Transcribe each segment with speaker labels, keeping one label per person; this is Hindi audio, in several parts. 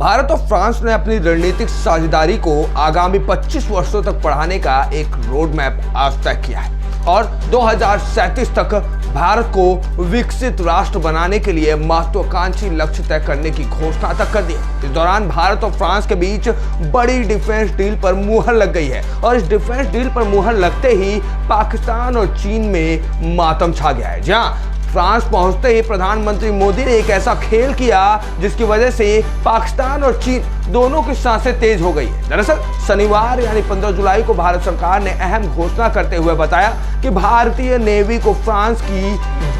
Speaker 1: भारत और फ्रांस ने अपनी रणनीतिक साझेदारी को आगामी 25 वर्षों तक बढ़ाने का एक रोड मैप आज तय किया है और 2037 तक भारत को विकसित राष्ट्र बनाने के लिए महत्वाकांक्षी लक्ष्य तय करने की घोषणा तक कर दी है। इस दौरान भारत और फ्रांस के बीच बड़ी डिफेंस डील पर मुहर लग गई है और इस डिफेंस डील पर मुहर लगते ही पाकिस्तान और चीन में मातम छा गया है। जहां फ्रांस पहुंचते ही प्रधानमंत्री मोदी ने एक ऐसा खेल किया जिसकी वजह से पाकिस्तान और चीन दोनों की सांसें तेज हो गई है। दरअसल शनिवार यानी 15 जुलाई को भारत सरकार ने अहम घोषणा करते हुए बताया कि भारतीय नेवी को फ्रांस की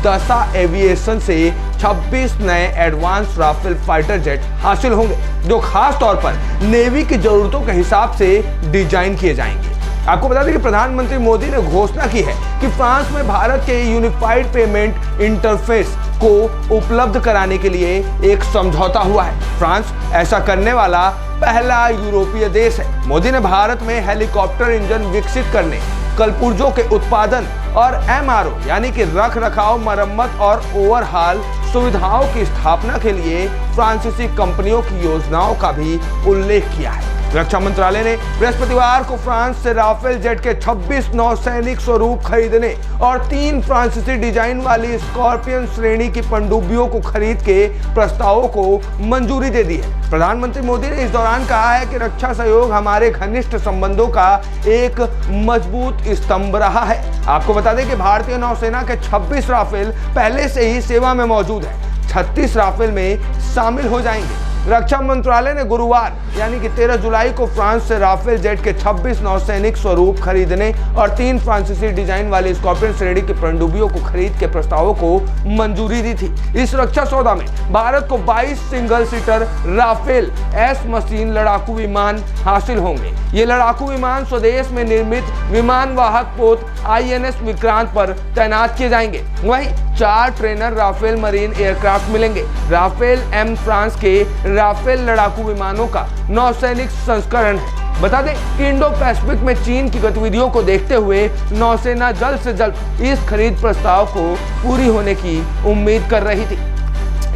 Speaker 1: दसा एविएशन से 26 नए एडवांस राफेल फाइटर जेट हासिल होंगे, जो खास तौर पर नेवी की जरूरतों के हिसाब से डिजाइन किए जाएंगे। आपको बता दें कि प्रधानमंत्री मोदी ने घोषणा की है कि फ्रांस में भारत के यूनिफाइड पेमेंट इंटरफेस को उपलब्ध कराने के लिए एक समझौता हुआ है। फ्रांस ऐसा करने वाला पहला यूरोपीय देश है। मोदी ने भारत में हेलीकॉप्टर इंजन विकसित करने, कलपुर्जों के उत्पादन और MRO यानी कि रख रखाव, मरम्मत और ओवरहाल सुविधाओं की स्थापना के लिए फ्रांसीसी कंपनियों की योजनाओं का भी उल्लेख किया है। रक्षा मंत्रालय ने बृहस्पतिवार को फ्रांस से राफेल जेट के 26 नौसैनिक स्वरूप खरीदने और 3 फ्रांसीसी डिजाइन वाली स्कॉर्पियन श्रेणी की पनडुब्बियों को खरीद के प्रस्तावों को मंजूरी दे दी है। प्रधानमंत्री मोदी ने इस दौरान कहा है कि रक्षा सहयोग हमारे घनिष्ठ संबंधों का एक मजबूत स्तंभ रहा है। आपको बता दें कि भारतीय नौसेना के 26 राफेल पहले से ही सेवा में मौजूद है, 36 राफेल में शामिल हो जाएंगे। रक्षा मंत्रालय ने गुरुवार यानी कि 13 जुलाई को फ्रांस से राफेल जेट के 26 नौसैनिक स्वरूप खरीदने और 3 फ्रांसीसी डिजाइन वाली स्कॉर्पियन श्रेणी की पनडुब्बियों को खरीद के प्रस्तावों को मंजूरी दी थी। इस रक्षा सौदा में भारत को 22 सिंगल सीटर राफेल एस मशीन लड़ाकू विमान हासिल होंगे। ये लड़ाकू विमान स्वदेश में निर्मित विमान वाहक पोत INS विक्रांत पर तैनात किए जाएंगे। वहीं 4 ट्रेनर राफेल मरीन एयरक्राफ्ट मिलेंगे। राफेल M फ्रांस के राफेल लड़ाकू विमानों का नौसैनिक संस्करण है। बता दें कि इंडो पैसिफिक में चीन की गतिविधियों को देखते हुए नौसेना जल्द से जल्द इस खरीद प्रस्ताव को पूरी होने की उम्मीद कर रही थी।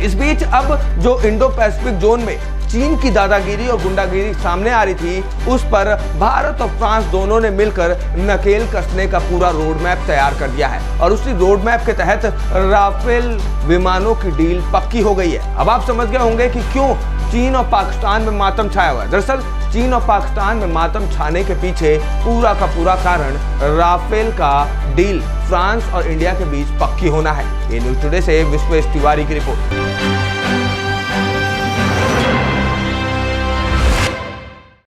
Speaker 1: इस बीच अब जो इंडो पैसिफिक जोन में चीन की दादागिरी और गुंडागिरी सामने आ रही थी, उस पर भारत और फ्रांस दोनों ने मिलकर नकेल कसने का पूरा रोड मैप तैयार कर दिया है और उसी रोड मैप के तहत राफेल विमानों की डील पक्की हो गई है। अब आप समझ गए होंगे कि क्यों चीन और पाकिस्तान में मातम छाया हुआ है। दरअसल चीन और पाकिस्तान में मातम छाने के पीछे पूरा का पूरा कारण राफेल का डील फ्रांस और इंडिया के बीच पक्की होना है। ये न्यूज़ टुडे से विश्वेश तिवारी की रिपोर्ट।